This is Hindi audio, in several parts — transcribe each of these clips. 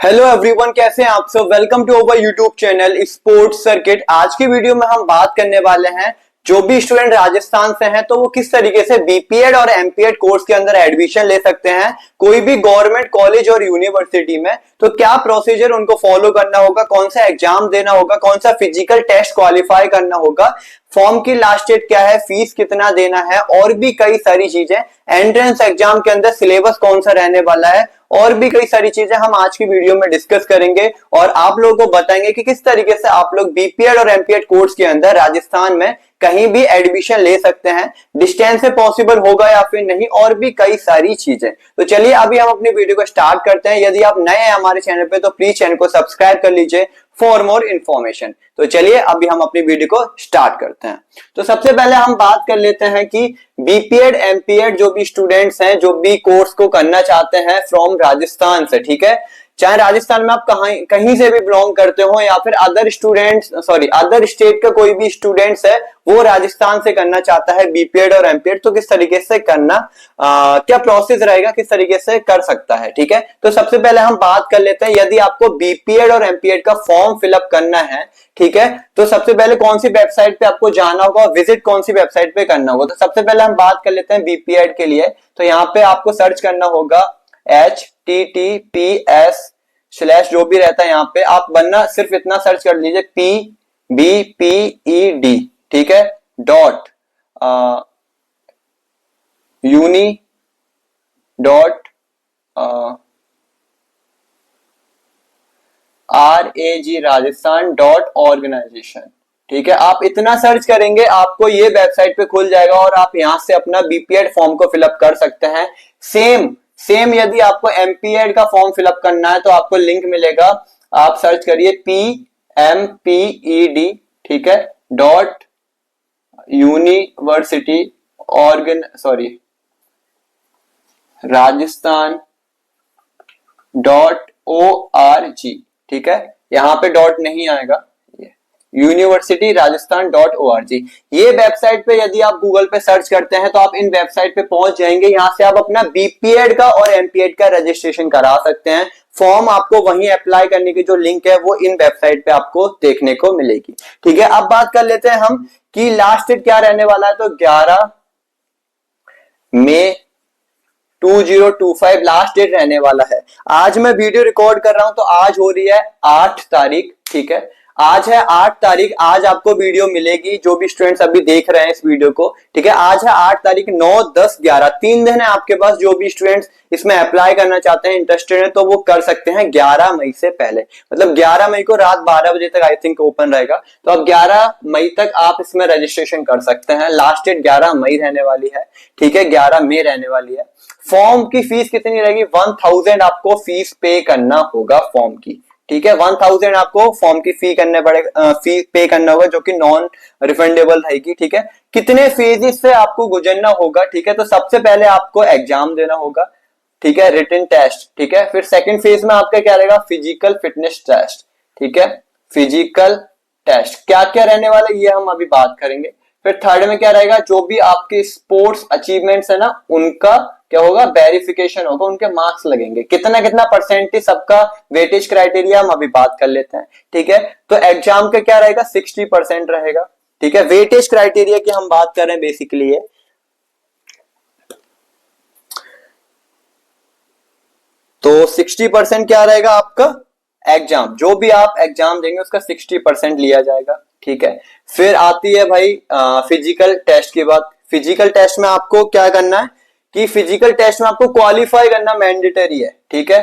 हेलो एवरीवन, कैसे हैं आप सब। Welcome to our YouTube channel sports circuit. आज की वीडियो में हम बात करने वाले हैं जो भी स्टूडेंट राजस्थान से हैं तो वो किस तरीके से बीपीएड और एमपीएड कोर्स के अंदर एडमिशन ले सकते हैं कोई भी गवर्नमेंट कॉलेज और यूनिवर्सिटी में। तो क्या प्रोसीजर उनको फॉलो करना होगा, कौन सा एग्जाम देना होगा, कौन सा फिजिकल टेस्ट क्वालिफाई करना होगा, फॉर्म की लास्ट डेट क्या है, फीस कितना देना है और भी कई सारी चीजें, एंट्रेंस एग्जाम के अंदर सिलेबस कौन सा रहने वाला है और भी कई सारी चीजें हम आज की वीडियो में डिस्कस करेंगे और आप लोगों को बताएंगे कि किस तरीके से आप लोग बीपीएड और एमपीएड कोर्स के अंदर राजस्थान में कहीं भी एडमिशन ले सकते हैं, डिस्टेंस से पॉसिबल होगा या फिर नहीं, और भी कई सारी चीजें। तो चलिए अभी हम अपनी वीडियो को स्टार्ट करते हैं। यदि आप नए हैं हमारे चैनल पे तो प्लीज चैनल को सब्सक्राइब कर लीजिए फॉर मोर इन्फॉर्मेशन। तो चलिए अभी हम अपनी वीडियो को स्टार्ट करते हैं। तो सबसे पहले हम बात कर लेते हैं कि बीपीएड एमपीएड जो भी स्टूडेंट्स हैं, जो भी कोर्स को करना चाहते हैं फ्रॉम राजस्थान से, ठीक है, चाहे राजस्थान में आप कहीं से भी बिलोंग करते हो या फिर अदर स्टेट का कोई भी स्टूडेंट्स है वो राजस्थान से करना चाहता है बीपीएड और एमपीएड, तो किस तरीके से करना, क्या प्रोसेस रहेगा, किस तरीके से कर सकता है, ठीक है। तो सबसे पहले हम बात कर लेते हैं, यदि आपको बीपीएड और एमपीएड का फॉर्म फिलअप करना है, ठीक है, तो सबसे पहले कौन सी वेबसाइट पे आपको जाना होगा, विजिट कौन सी वेबसाइट पे करना होगा। तो सबसे पहले हम बात कर लेते हैं बीपीएड के लिए। तो यहाँ पे आपको सर्च करना होगा https/ जो भी रहता है यहाँ पे आप बनना सिर्फ इतना सर्च कर लीजिए PBPED, ठीक है, dot uni dot RAG Rajasthan dot organization, ठीक है। आप इतना सर्च करेंगे आपको ये वेबसाइट पे खुल जाएगा और आप यहां से अपना बीपीएड फॉर्म को फिलअप कर सकते हैं। सेम यदि आपको एमपीएड का फॉर्म फिलअप करना है तो आपको लिंक मिलेगा, आप सर्च करिए PMPED, ठीक है, dot university Rajasthan dot ORG, ठीक है, यहां पे डॉट नहीं आएगा, यूनिवर्सिटी राजस्थान डॉट ORG। ये वेबसाइट पे यदि आप गूगल पे सर्च करते हैं तो आप इन वेबसाइट पे पहुंच जाएंगे। यहां से आप अपना बीपीएड का और एमपीएड का रजिस्ट्रेशन करा सकते हैं। फॉर्म आपको वहीं अप्लाई करने की जो लिंक है वो इन वेबसाइट पे आपको देखने को मिलेगी, ठीक है। अब बात कर लेते हैं हम कि लास्ट डेट क्या रहने वाला है। तो 11 मई 2025 लास्ट डेट रहने वाला है। आज मैं वीडियो रिकॉर्ड कर रहा हूं तो आज हो रही है 8 तारीख, ठीक है, आज है 8 तारीख। आज आपको वीडियो मिलेगी, जो भी स्टूडेंट्स अभी देख रहे हैं इस वीडियो को, ठीक है। आज है 8 तारीख, 9, 10, 11 3 दिन है आपके पास। जो भी स्टूडेंट्स इसमें अप्लाई करना चाहते हैं, इंटरेस्टेड है, तो वो कर सकते हैं 11 मई से पहले। मतलब 11 मई को रात 12 बजे तक आई थिंक ओपन रहेगा। तो अब 11 मई तक आप इसमें रजिस्ट्रेशन कर सकते हैं। लास्ट डेट 11 मई रहने वाली है, ठीक है, 11 मई रहने वाली है। फॉर्म की फीस कितनी रहेगी, 1000 आपको फीस पे करना होगा फॉर्म की, ठीक है। 1000 आपको फॉर्म की फी करने पड़ेगा, फी पे करना होगा, जो कि नॉन रिफंडेबल रहेगी, ठीक है। कितने फेजेस से आपको गुजरना होगा, ठीक है। तो सबसे पहले आपको एग्जाम देना होगा, ठीक है, रिटन टेस्ट, ठीक है। फिर सेकंड फेज में आपका क्या रहेगा, फिजिकल फिटनेस टेस्ट, ठीक है, फिजिकल टेस्ट क्या क्या रहने वाला ये हम अभी बात करेंगे। फिर थर्ड में क्या रहेगा, जो भी आपके स्पोर्ट्स अचीवमेंट्स है ना उनका क्या होगा, वेरिफिकेशन होगा, उनके मार्क्स लगेंगे, कितना कितना परसेंटेज सबका वेटेज क्राइटेरिया हम अभी बात कर लेते हैं, ठीक है। तो एग्जाम का क्या रहेगा, 60% रहेगा, ठीक है। वेटेज क्राइटेरिया की हम बात कर रहे हैं बेसिकली ये। तो 60% क्या रहेगा आपका एग्जाम, जो भी आप एग्जाम देंगे उसका 60% लिया जाएगा, ठीक है। फिर आती है भाई फिजिकल टेस्ट की बात। फिजिकल टेस्ट में आपको क्या करना है कि फिजिकल टेस्ट में आपको क्वालिफाई करना मैंडेटरी है, ठीक है,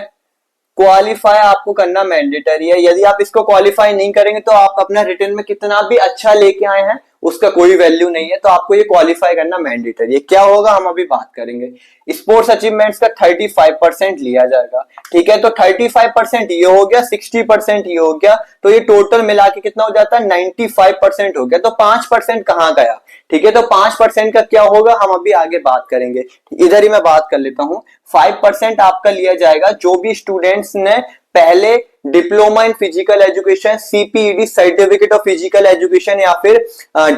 क्वालिफाई आपको करना मैंडेटरी है। यदि आप इसको क्वालिफाई नहीं करेंगे तो आप अपना रिटर्न में कितना भी अच्छा लेके आए हैं उसका कोई वैल्यू नहीं है। तो आपको ये क्वालिफाई करना मैंडेटरी है। क्या होगा हम अभी बात करेंगे। स्पोर्ट्स अचीवमेंट्स का 35% लिया जाएगा, ठीक है। तो 35% ये हो गया, 60% ये हो गया, तो ये टोटल मिला के कितना हो जाता है, 95% हो गया। तो 5% कहाँ गया, ठीक है। तो 5% का क्या होगा हम अभी आगे बात करेंगे, इधर ही मैं बात कर लेता हूं। 5% आपका लिया जाएगा जो भी स्टूडेंट्स ने पहले diploma in physical education, CPED certificate of physical education, या फिर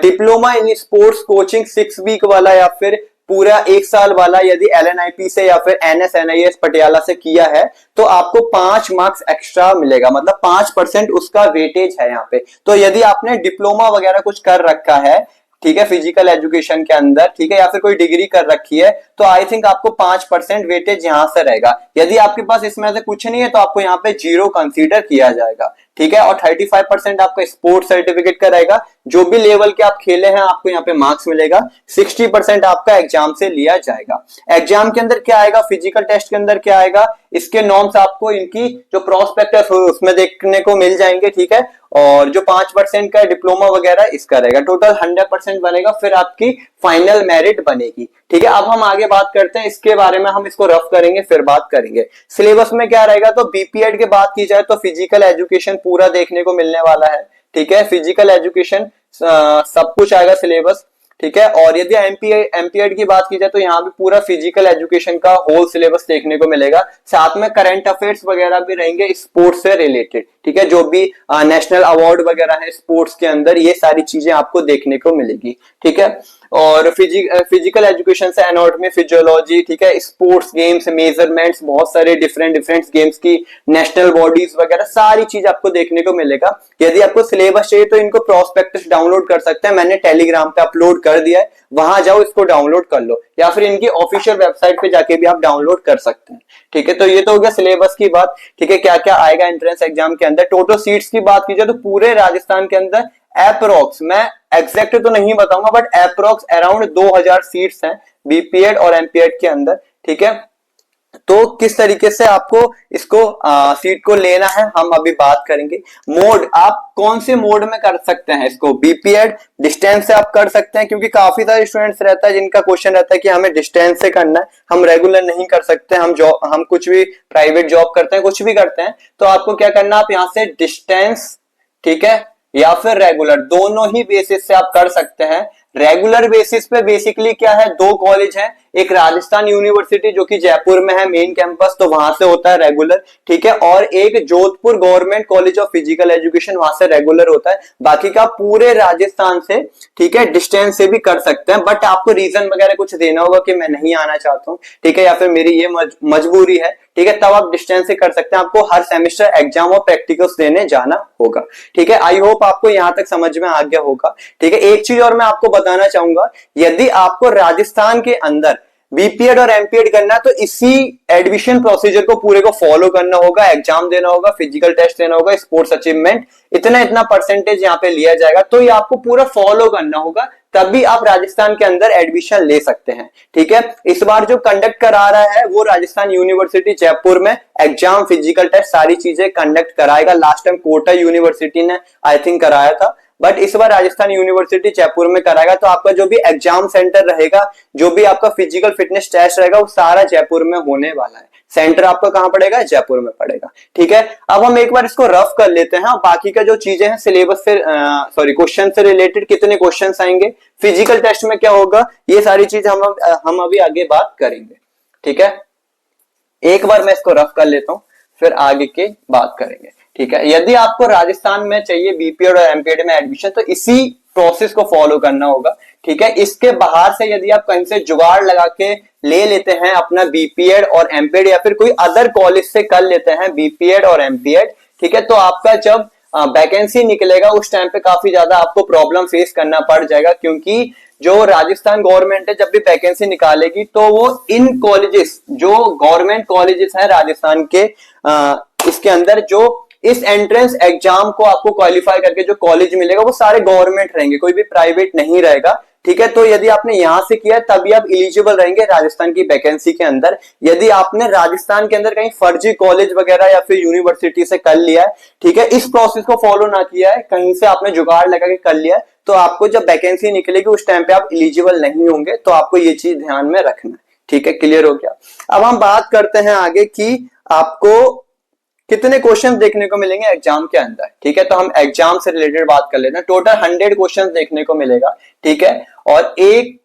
diploma in sports coaching 6 week वाला, या फिर पूरा एक साल वाला यदि LNIP से या फिर NSNIS पटियाला से किया है तो आपको 5 मार्क्स एक्स्ट्रा मिलेगा, मतलब 5% उसका वेटेज है यहाँ पे। तो यदि आपने डिप्लोमा वगैरह कुछ कर रखा है, ठीक है, फिजिकल एजुकेशन के अंदर, ठीक है, या फिर कोई डिग्री कर रखी है, तो आई थिंक आपको 5% वेटेज यहां से रहेगा। यदि आपके पास इसमें से कुछ नहीं है तो आपको यहाँ पे 0 कंसीडर किया जाएगा, ठीक है। और 35% आपका स्पोर्ट्स सर्टिफिकेट का रहेगा, जो भी लेवल के आप खेले हैं आपको यहाँ पे मार्क्स मिलेगा। 60% आपका एग्जाम से लिया जाएगा। एग्जाम के अंदर क्या आएगा, फिजिकल टेस्ट के अंदर क्या आएगा, इसके नॉर्म्स आपको इनकी जो प्रोस्पेक्टस हो उसमें देखने को मिल जाएंगे, ठीक है। और जो 5% का डिप्लोमा वगैरह इसका रहेगा, टोटल 100% बनेगा, फिर आपकी फाइनल मेरिट बनेगी, ठीक है। अब हम आगे बात करते हैं इसके बारे में, हम इसको रफ करेंगे फिर बात करेंगे। सिलेबस में क्या रहेगा, तो बीपीएड की बात की जाए तो फिजिकल एजुकेशन पूरा देखने को मिलने वाला है, ठीक है। फिजिकल एजुकेशन सब कुछ आएगा सिलेबस, ठीक है। और यदि एमपीएड की बात की जाए तो यहाँ भी पूरा फिजिकल एजुकेशन का होल सिलेबस देखने को मिलेगा। साथ में करंट अफेयर्स वगैरह भी रहेंगे स्पोर्ट्स से रिलेटेड, ठीक है। जो भी नेशनल अवार्ड वगैरह है स्पोर्ट्स के अंदर, ये सारी चीजें आपको देखने को मिलेगी, ठीक है। और फिजिकल एजुकेशन से एनाटॉमी, फिजियोलॉजी, ठीक है, स्पोर्ट्स गेम्स, मेजरमेंट्स, बहुत सारे डिफरेंट डिफरेंट गेम्स की नेशनल बॉडीज वगैरह सारी चीज आपको देखने को मिलेगा। यदि आपको सिलेबस चाहिए तो इनको प्रोस्पेक्टस डाउनलोड कर सकते हैं, मैंने टेलीग्राम पे अपलोड कर दिया है, वहां जाओ इसको डाउनलोड कर लो, या फिर इनकी ऑफिशियल वेबसाइट पे जाके भी आप डाउनलोड कर सकते हैं, ठीक है। तो ये तो हो गया सिलेबस की बात, ठीक है, क्या क्या आएगा एंट्रेंस एग्जाम के अंदर। टोटल सीट्स की बात की जाए तो पूरे राजस्थान के अंदर एप्रोक्स, मैं एग्जैक्ट तो नहीं बताऊंगा बट एप्रोक्स अराउंड 2000 सीट्स हैं बीपीएड और एमपीएड के अंदर, ठीक है। तो किस तरीके से आपको इसको सीट को लेना है हम अभी बात करेंगे। मोड, आप कौन से मोड में कर सकते हैं इसको, बीपीएड डिस्टेंस से आप कर सकते हैं, क्योंकि काफी सारे स्टूडेंट्स रहता है जिनका क्वेश्चन रहता है कि हमें डिस्टेंस से करना है, हम रेगुलर नहीं कर सकते, हम कुछ भी प्राइवेट जॉब करते हैं, कुछ भी करते हैं, तो आपको क्या करना, आप यहाँ से डिस्टेंस, ठीक है, या फिर रेगुलर, दोनों ही बेसिस से आप कर सकते हैं। रेगुलर बेसिस पे बेसिकली क्या है, 2 कॉलेज हैं, एक राजस्थान यूनिवर्सिटी जो कि जयपुर में है मेन कैंपस, तो वहां से होता है रेगुलर, ठीक है, और एक Jodhpur government college of physical education, वहां से रेगुलर होता है। बाकी का पूरे राजस्थान से, ठीक है, डिस्टेंस से भी कर सकते हैं, बट आपको रीजन वगैरह कुछ देना होगा कि मैं नहीं आना चाहता हूँ, ठीक है, या फिर मेरी ये मजबूरी है, ठीक है, तब आप डिस्टेंस से कर सकते हैं। आपको हर सेमेस्टर एग्जाम और प्रैक्टिकल्स देने जाना होगा, ठीक है। आई होप आपको यहां तक समझ में आ गया होगा, ठीक है। एक चीज और मैं आपको बताना चाहूंगा, यदि आपको राजस्थान के अंदर बीपीएड और एमपीएड करना है तो इसी एडमिशन प्रोसीजर को पूरे को फॉलो करना होगा, एग्जाम देना होगा, फिजिकल टेस्ट देना होगा, स्पोर्ट्स अचीवमेंट, इतना इतना परसेंटेज यहाँ पे लिया जाएगा, तो ये आपको पूरा फॉलो करना होगा, तभी आप राजस्थान के अंदर एडमिशन ले सकते हैं, ठीक है। इस बार जो कंडक्ट करा रहा है वो राजस्थान यूनिवर्सिटी जयपुर में एग्जाम, फिजिकल टेस्ट सारी चीजें कंडक्ट कराएगा। लास्ट टाइम कोटा यूनिवर्सिटी ने आई थिंक कराया था, बट इस बार राजस्थान यूनिवर्सिटी जयपुर में कराएगा। तो आपका जो भी एग्जाम सेंटर रहेगा, जो भी आपका फिजिकल फिटनेस टेस्ट रहेगा, वो सारा जयपुर में होने वाला है। सेंटर आपका कहां पड़ेगा, जयपुर में पड़ेगा, ठीक है। अब हम एक बार इसको रफ कर लेते हैं, बाकी का जो चीजें हैं सिलेबस से क्वेश्चन से रिलेटेड, कितने क्वेश्चंस आएंगे, फिजिकल टेस्ट में क्या होगा, ये सारी चीज हम अभी आगे बात करेंगे, ठीक है। एक बार मैं इसको रफ कर लेता हूं, फिर आगे की बात करेंगे, ठीक है। यदि आपको राजस्थान में चाहिए बीपीएड और एमपीएड में एडमिशन, तो इसी प्रोसेस को फॉलो करना होगा, ठीक है। इसके बाहर से यदि आप कहीं से जुगाड़ लगा के ले लेते हैं अपना बीपीएड और एमपीएड, या फिर कोई अदर कॉलेज से कर लेते हैं बीपीएड और एमपीएड, ठीक है, तो आपका जब वैकेंसी निकलेगा उस टाइम पे काफी ज्यादा आपको प्रॉब्लम फेस करना पड़ जाएगा, क्योंकि जो राजस्थान गवर्नमेंट है जब भी वैकेंसी निकालेगी तो वो इन कॉलेजेस, जो गवर्नमेंट कॉलेजेस हैं राजस्थान के, इसके अंदर जो इस एंट्रेंस एग्जाम को आपको क्वालिफाई करके जो कॉलेज मिलेगा वो सारे गवर्नमेंट रहेंगे, कोई भी प्राइवेट नहीं रहेगा, ठीक है। तो यदि आपने यहां से किया तभी आप एलिजिबल रहेंगे राजस्थान की वैकेंसी के अंदर। यदि आपने राजस्थान के अंदर कहीं फर्जी कॉलेज वगैरह या फिर यूनिवर्सिटी से कर लिया है, ठीक है, इस प्रोसेस को फॉलो ना किया है, कहीं से आपने जुगाड़ लगा के कर लिया है, तो आपको जब वैकेंसी निकलेगी उस टाइम पे आप एलिजिबल नहीं होंगे। तो आपको ये चीज ध्यान में रखना है, ठीक है, क्लियर हो गया। अब हम बात करते हैं आगे कि आपको कितने क्वेश्चन देखने को मिलेंगे एग्जाम के अंदर, ठीक है। तो हम एग्जाम से रिलेटेड बात कर लेते हैं। टोटल 100 क्वेश्चन देखने को मिलेगा, ठीक है, और एक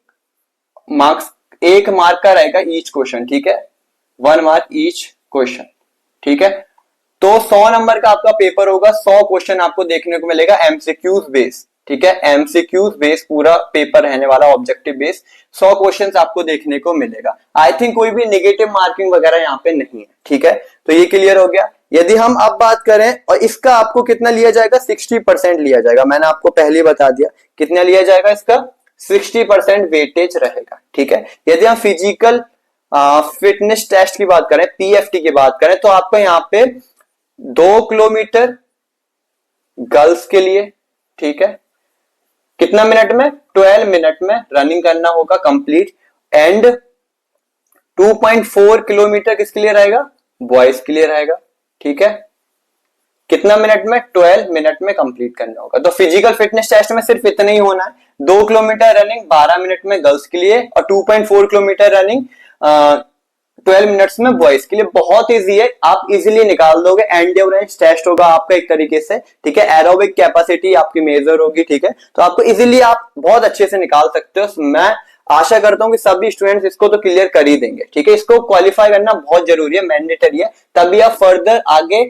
मार्क का रहेगा ईच क्वेश्चन, ठीक है, 1 मार्क ईच क्वेश्चन, ठीक है। तो 100 नंबर का आपका पेपर होगा, 100 क्वेश्चन आपको देखने को मिलेगा एमसीक्यूज बेस, ठीक है, एमसीक्यूज बेस पूरा पेपर रहने वाला, ऑब्जेक्टिव बेस 100 क्वेश्चंस आपको देखने को मिलेगा। आई थिंक कोई भी नेगेटिव मार्किंग वगैरह यहाँ पे नहीं है, ठीक है, तो ये क्लियर हो गया। यदि हम अब बात करें और इसका आपको कितना लिया जाएगा, 60% लिया जाएगा, मैंने आपको पहले बता दिया कितना लिया जाएगा, इसका 60% वेटेज रहेगा, ठीक है। यदि हम फिजिकल फिटनेस टेस्ट की बात करें, पीएफटी की बात करें, तो आपको यहाँ पे 2 किलोमीटर गर्ल्स के लिए, ठीक है, कितना मिनट में, 12 मिनट में रनिंग करना होगा कंप्लीट। एंड 2.4 किलोमीटर किसके लिए रहेगा, बॉयज के लिए रहेगा, ठीक है, कितना मिनट में, 12 मिनट में कंप्लीट करना होगा। तो फिजिकल फिटनेस टेस्ट में सिर्फ इतना ही होना है, 2 किलोमीटर रनिंग 12 मिनट में गर्ल्स के लिए और 2.4 किलोमीटर रनिंग 12 मिनट्स में बॉयज के लिए। बहुत इजी है, आप इजीली निकाल दोगे। एंड्योरेंस टेस्ट होगा आपका एक तरीके से, ठीक है, एरोबिक कैपेसिटी आपकी मेजर होगी, ठीक है, तो आपको इजीली आप बहुत अच्छे से निकाल सकते हो। मैं आशा करता हूं कि सभी स्टूडेंट्स इसको तो क्लियर कर ही देंगे, ठीक है। इसको क्वालिफाई करना बहुत जरूरी है, मैंडेटरी है, तभी आप फर्दर आगे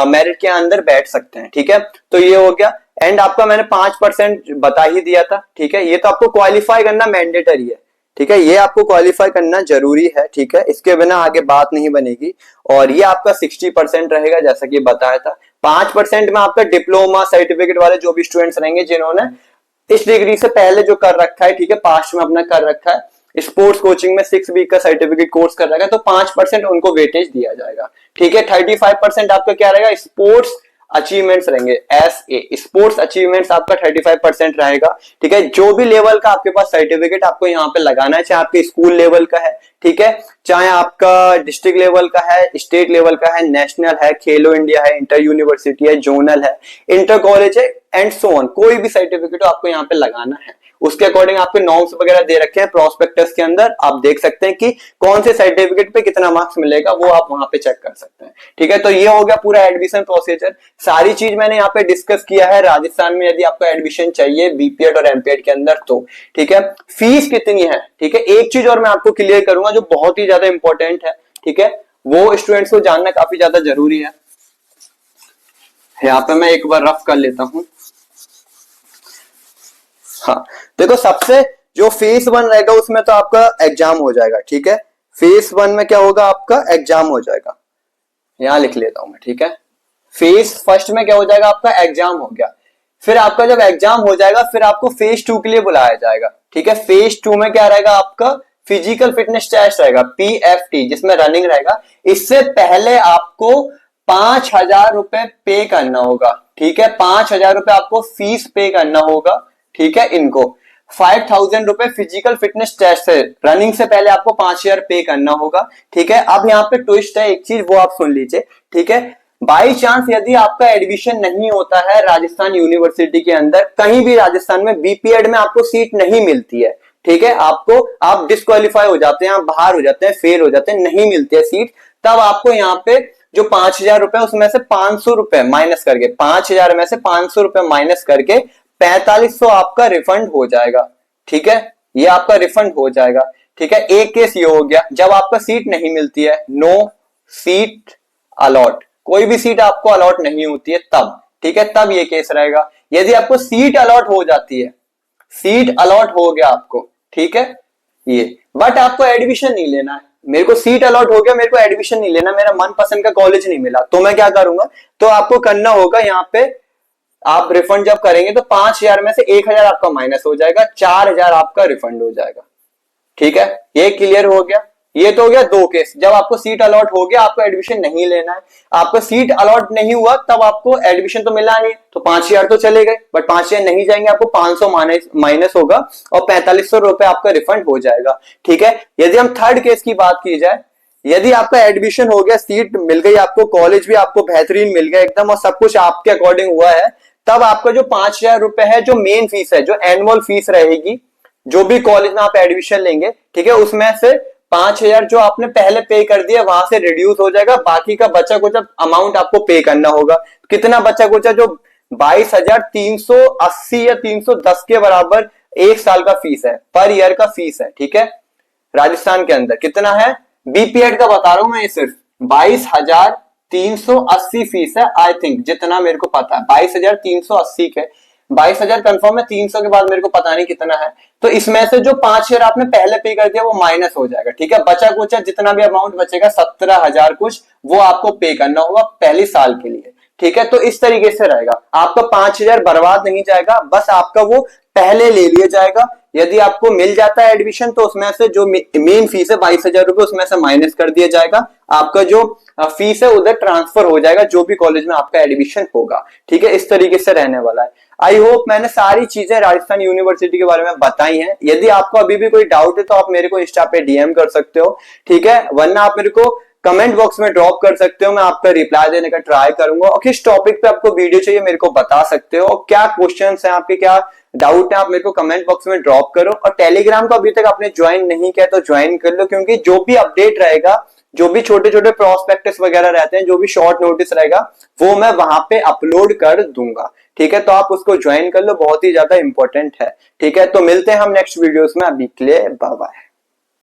मेरिट के अंदर बैठ सकते हैं, ठीक है। तो ये हो गया। एंड आपका मैंने 5% बता ही दिया था, ठीक है, ये तो आपको क्वालिफाई करना मैंडेटरी है, ठीक है, ये आपको क्वालिफाई करना जरूरी है, ठीक है, इसके बिना आगे बात नहीं बनेगी। और ये आपका 60% रहेगा जैसा कि बताया था। 5% में आपका डिप्लोमा सर्टिफिकेट वाले जो भी स्टूडेंट्स रहेंगे जिन्होंने इस डिग्री से पहले जो कर रखा है, ठीक है, पास्ट में अपना कर रखा है, स्पोर्ट्स कोचिंग में 6 वीक का सर्टिफिकेट कोर्स कर रखा है, तो 5% उनको वेटेज दिया जाएगा, ठीक है। 35% आपका क्या रहेगा, स्पोर्ट्स अचीवमेंट्स रहेंगे, स्पोर्ट्स अचीवमेंट्स आपका 35% रहेगा, ठीक है। जो भी लेवल का आपके पास सर्टिफिकेट आपको यहाँ पे लगाना है, चाहे आपके स्कूल लेवल का है, ठीक है, चाहे आपका डिस्ट्रिक्ट लेवल का है, स्टेट लेवल का है, नेशनल है, खेलो इंडिया है, इंटर यूनिवर्सिटी है, जोनल है, इंटर कॉलेज है, एंड सो ऑन, कोई भी सर्टिफिकेट आपको यहाँ पे लगाना है, उसके अकॉर्डिंग आपके नॉर्म्स वगैरह दे रखे हैं प्रोस्पेक्टस के अंदर। आप देख सकते हैं कि कौन से सर्टिफिकेट पे कितना मार्क्स मिलेगा, वो आप वहां पे चेक कर सकते हैं, ठीक है। तो ये हो गया पूरा एडमिशन प्रोसीजर, सारी चीज मैंने यहाँ पे डिस्कस किया है। राजस्थान में यदि आपको एडमिशन चाहिए बीपीएड और एमपीएड के अंदर तो, ठीक है, फीस कितनी है, ठीक है, एक चीज और मैं आपको क्लियर करूंगा जो बहुत ही ज्यादा इंपॉर्टेंट है, ठीक है, वो स्टूडेंट्स को जानना काफी ज्यादा जरूरी है। यहाँ पे मैं एक बार रफ कर लेता हूं। हाँ, देखो, सबसे जो फेज 1 रहेगा उसमें तो आपका एग्जाम हो जाएगा, ठीक है। फेज 1 में क्या होगा, आपका एग्जाम हो जाएगा, यहां लिख लेता हूं मैं, ठीक है। फेज फर्स्ट में क्या हो जाएगा, आपका एग्जाम हो गया। फिर आपका जब एग्जाम हो जाएगा फिर आपको फेज 2 के लिए बुलाया जाएगा, ठीक है। फेज 2 में क्या रहेगा, आपका फिजिकल फिटनेस टेस्ट रहेगा, पीएफटी, जिसमें रनिंग रहेगा। इससे पहले आपको 5,000 रुपए पे करना होगा, ठीक है, 5,000 रुपए आपको फीस पे करना होगा, ठीक है। इनको 5,000 रुपए फिजिकल फिटनेस टेस्ट है, रनिंग से पहले आपको 5,000 पे करना होगा, ठीक है। अब यहाँ पे ट्विस्ट है एक चीज, वो आप सुन लीजिए, ठीक है। बाई चांस यदि आपका एडमिशन नहीं होता है राजस्थान यूनिवर्सिटी के अंदर, कहीं भी राजस्थान में बीपीएड में आपको सीट नहीं मिलती है, ठीक है, आपको आप डिस्क्वालीफाई हो जाते हैं, आप बाहर हो जाते हैं, फेल हो जाते हैं, नहीं मिलती है सीट, तब आपको यहाँ पे जो 5,000 रुपए उसमें से 500 रुपए माइनस करके, 5,000 में से 500 रुपए माइनस करके 4500 आपका रिफंड हो जाएगा, ठीक है, ये आपका रिफंड हो जाएगा, ठीक है। एक केस ये हो गया जब आपका सीट नहीं मिलती है, नो सीट अलॉट, कोई भी सीट आपको अलॉट नहीं होती है तब, ठीक है, तब ये केस रहेगा। यदि आपको सीट अलॉट हो जाती है, सीट अलॉट हो गया आपको, ठीक है, ये, बट आपको एडमिशन नहीं लेना है, मेरे को सीट अलॉट हो गया, मेरे को एडमिशन नहीं लेना, मेरा मनपसंद का कॉलेज नहीं मिला, तो मैं क्या करूंगा, तो आपको करना होगा यहाँ पे, आप रिफंड जब करेंगे तो 5,000 में से 1,000 आपका माइनस हो जाएगा, 4,000 आपका रिफंड हो जाएगा, ठीक है। ये क्लियर हो गया। ये तो हो गया 2 केस, जब आपको सीट अलॉट हो गया आपको एडमिशन नहीं लेना है, आपको सीट अलॉट नहीं हुआ तब आपको एडमिशन तो मिला नहीं, तो 5,000 तो चले गए, बट 5,000 नहीं जाएंगे, आपको 500 माइनस होगा और 4500 रुपए आपका रिफंड हो जाएगा, ठीक है। यदि हम थर्ड केस की बात की जाए, यदि आपका एडमिशन हो गया, सीट मिल गई आपको, कॉलेज भी आपको बेहतरीन मिल गया एकदम और सब कुछ आपके अकॉर्डिंग हुआ है, तब आपका जो 5,000 रुपए है, जो मेन फीस है, जो एनुअल फीस रहेगी, जो भी कॉलेज में आप एडमिशन लेंगे, ठीक है, उसमें से 5,000 जो आपने पहले पे कर दिया वहां से रिड्यूस हो जाएगा, बाकी का बचा कुछ अमाउंट आपको पे करना होगा। कितना बचा कुछ, जो 22,380 या 310 के बराबर एक साल का फीस है, पर ईयर का फीस है, ठीक है। राजस्थान के अंदर कितना है, बीपीएड का बता रहा हूं मैं, ये सिर्फ 22,380 फीस है, आई थिंक, जितना मेरे को पता है 22,380 के 22,000 कंफर्म है, 300 के बाद मेरे को पता नहीं कितना है, तो इसमें से जो 5,000 आपने पहले पे कर दिया वो माइनस हो जाएगा, ठीक है। बचा कुछ है, जितना भी अमाउंट बचेगा 17,000 कुछ, वो आपको पे करना होगा पहले साल के लिए, ठीक है। तो इस तरीके से रहेगा, आपका 5,000 बर्बाद नहीं जाएगा, बस आपका वो पहले ले लिया जाएगा। यदि आपको मिल जाता है एडमिशन तो उसमें से जो मेन फीस है 22,000 रुपए, उसमें से माइनस कर दिया जाएगा, आपका जो फीस है उधर ट्रांसफर हो जाएगा जो भी कॉलेज में आपका एडमिशन होगा, ठीक है। इस तरीके से रहने वाला है। आई होप मैंने सारी चीजें राजस्थान यूनिवर्सिटी के बारे में बताई हैं। यदि आपको अभी भी कोई डाउट है तो आप मेरे को इंस्टा पे डीएम कर सकते हो, ठीक है, वरना आप मेरे को कमेंट बॉक्स में ड्रॉप कर सकते हो, मैं आपका रिप्लाई देने का ट्राई करूंगा। और किस टॉपिक पे आपको वीडियो चाहिए मेरे को बता सकते हो, क्या क्वेश्चंस हैं आपके, क्या डाउट है, आप मेरे को कमेंट बॉक्स में ड्रॉप करो। और टेलीग्राम को अभी तक आपने ज्वाइन नहीं किया तो ज्वाइन कर लो, क्योंकि जो भी अपडेट रहेगा, जो भी छोटे छोटे प्रोस्पेक्टस वगैरह रहते हैं, जो भी शॉर्ट नोटिस रहेगा, वो मैं वहां पे अपलोड कर दूंगा, ठीक है। तो आप उसको ज्वाइन कर लो, बहुत ही ज्यादा इंपॉर्टेंट है, ठीक है। तो मिलते हैं हम नेक्स्ट वीडियोस में, अभी के लिए बाय बाय।